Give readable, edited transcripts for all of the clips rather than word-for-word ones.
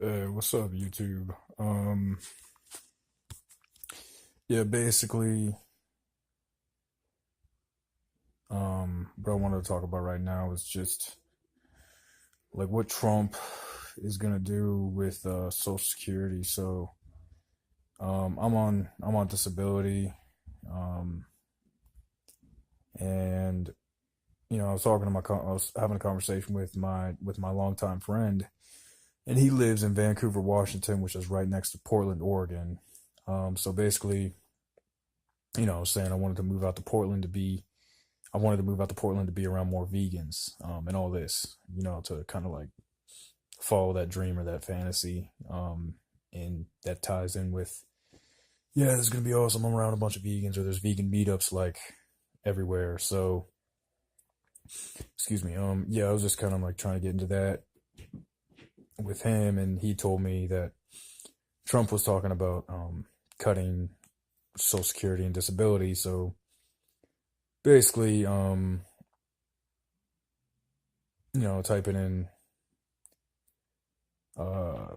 What's up, YouTube? Yeah, basically, what I wanted to talk about right now is just like what Trump is gonna do with Social Security. So, I'm on disability, um, and I was talking to I was having a conversation with my longtime friend, and he lives in Vancouver, Washington, which is right next to Portland, Oregon. So basically, I was saying I wanted to move out to Portland to be around more vegans, and all this, to kind of like follow that dream or that fantasy. And that ties in with, yeah, this is gonna be awesome. I'm around a bunch of vegans, or there's vegan meetups like everywhere. So, excuse me. Yeah, I was just kind of like trying to get into that with him, and he told me that Trump was talking about cutting Social Security and disability. So basically, typing in uh,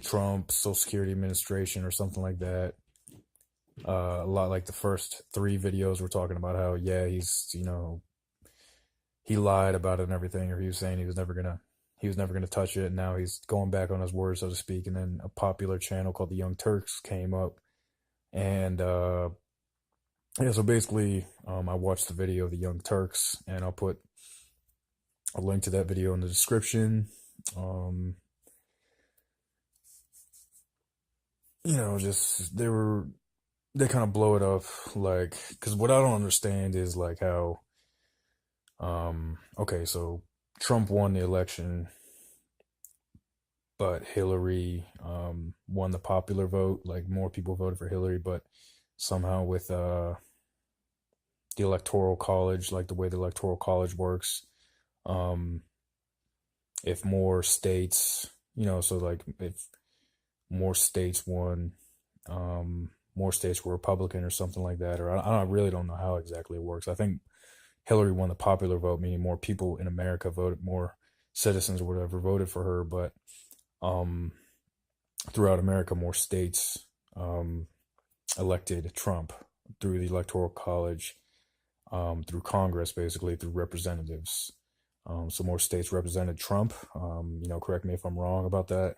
Trump Social Security Administration or something like that. A lot like the first three videos were talking about how, yeah, he lied about it and everything, or he was saying he was never gonna touch it, and now he's going back on his word, so to speak. And then a popular channel called the Young Turks came up, and yeah, so basically, I watched the video of the Young Turks, and I'll put a link to that video in the description. Um, just they kind of blow it up, like, because what I don't understand is like how, okay, so Trump won the election, but Hillary won the popular vote. Like, more people voted for Hillary, but somehow with the electoral college, like the way the electoral college works, um if more states, so like if more states won, more states were Republican or something like that, or I really don't know how exactly it works. I think Hillary won the popular vote, meaning more people in America voted, more citizens or whatever voted for her. But um, throughout America, more states elected Trump through the Electoral College, through Congress, basically through representatives. So more states represented Trump. Correct me if I'm wrong about that.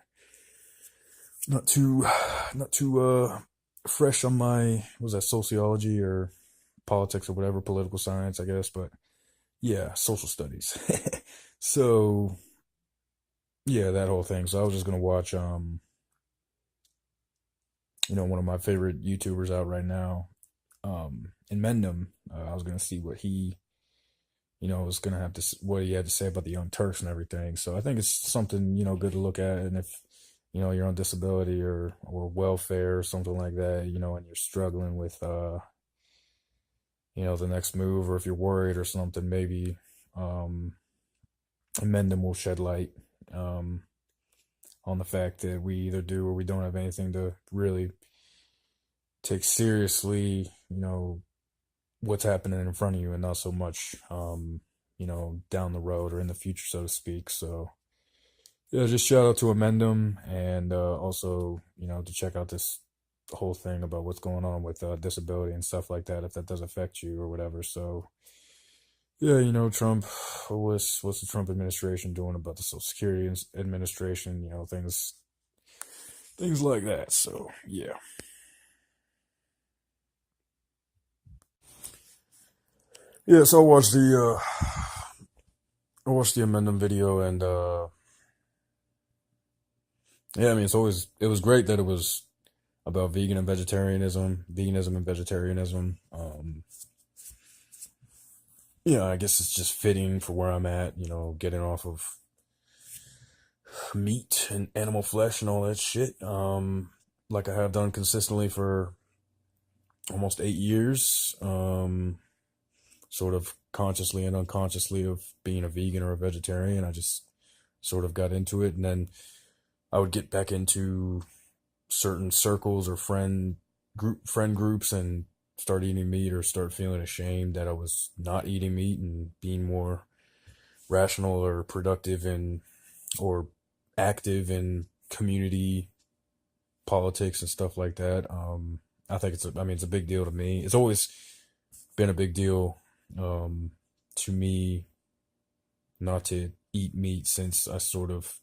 Not too, not too fresh on my, was that sociology or politics or whatever, political science, I guess. But yeah, social studies. So yeah, that whole thing. So I was just gonna watch, one of my favorite YouTubers out right now, Inmendham. I was gonna see what he, was gonna what he had to say about the Young Turks and everything. So I think it's something, good to look at. And if you're on disability or welfare or something like that, and you're struggling with the next move, or if you're worried or something, maybe um, Inmendham will shed light um, on the fact that we either do or we don't have anything to really take seriously, what's happening in front of you, and not so much, down the road or in the future, so to speak. So, yeah, just shout out to Amendum, and also, to check out this whole thing about what's going on with disability and stuff like that, if that does affect you or whatever. So, yeah, Trump, what's the Trump administration doing about the Social Security Administration? Things like that. So, yeah. Yeah, so I watched the amendment video, and yeah, I mean, it was great that it was about veganism and vegetarianism. I guess it's just fitting for where I'm at, getting off of meat and animal flesh and all that shit. Like I have done consistently for almost 8 years. Sort of consciously and unconsciously, of being a vegan or a vegetarian. I just sort of got into it, and then I would get back into certain circles or friend groups and start eating meat, or start feeling ashamed that I was not eating meat and being more rational or productive and or active in community politics and stuff like that. I think I mean, it's a big deal to me. It's always been a big deal um, to me not to eat meat since I sort of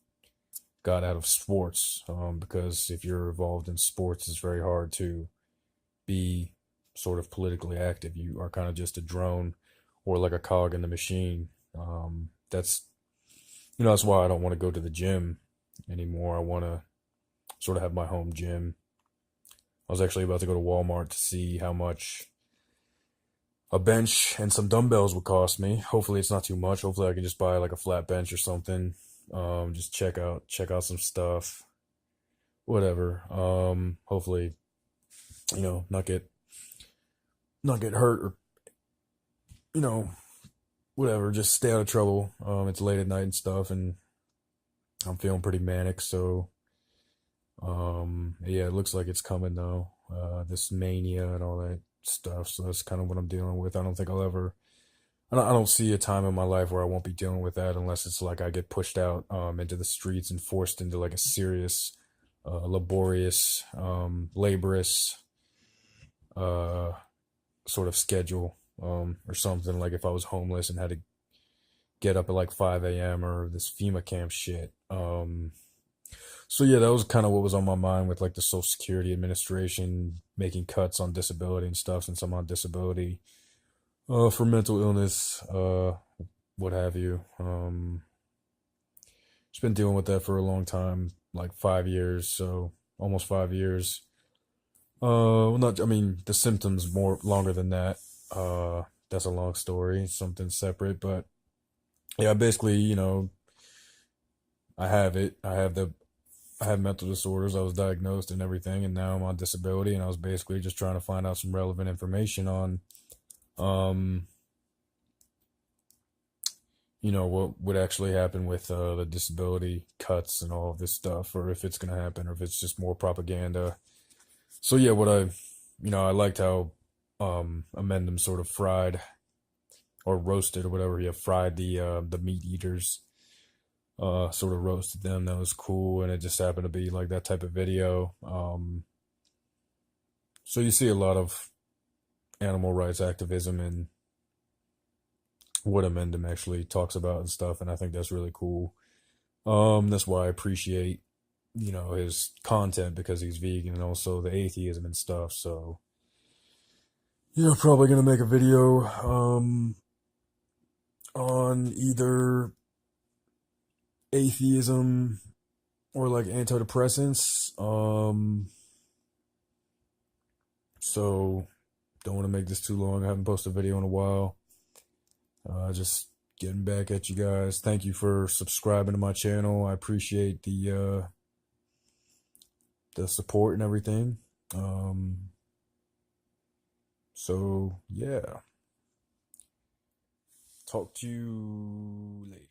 got out of sports. Because if you're involved in sports, it's very hard to be sort of politically active. You are kind of just a drone or like a cog in the machine. That's that's why I don't want to go to the gym anymore. I want to sort of have my home gym. I was actually about to go to Walmart to see how much a bench and some dumbbells would cost me. Hopefully it's not too much. Hopefully I can just buy like a flat bench or something. Just check out some stuff. Whatever. Hopefully, not get hurt or you know, whatever, just stay out of trouble. It's late at night and stuff and I'm feeling pretty manic, so yeah, it looks like it's coming though. This mania and all that stuff. So that's kind of what I'm dealing with. I don't think I'll ever. I don't see a time in my life where I won't be dealing with that unless it's like I get pushed out into the streets and forced into like a serious, laborious, laborious uh, sort of schedule or something. Like if I was homeless and had to get up at like 5 a.m. or this FEMA camp shit. So yeah, that was kind of what was on my mind with like the Social Security Administration making cuts on disability and stuff since I'm on disability for mental illness, what have you. Just been dealing with that for a long time, like 5 years, so almost 5 years. Well, not, I mean, the symptoms more longer than that. That's a long story, something separate, but yeah, basically, I have it. I have mental disorders. I was diagnosed and everything, and now I'm on disability. And I was basically just trying to find out some relevant information on, um, what would actually happen with the disability cuts and all of this stuff, or if it's gonna happen, or if it's just more propaganda. So yeah, I liked how Amendum sort of fried or roasted or whatever. He fried the meat eaters. Sort of roasted them. That was cool, and it just happened to be like that type of video. So you see a lot of animal rights activism and what Amendum actually talks about and stuff, and I think that's really cool. That's why I appreciate his content because he's vegan and also the atheism and stuff. So probably gonna make a video on either atheism or like antidepressants. So don't want to make this too long. I haven't posted a video in a while. Just getting back at you guys. Thank you for subscribing to my channel. I appreciate the support and everything. So yeah. Talk to you later.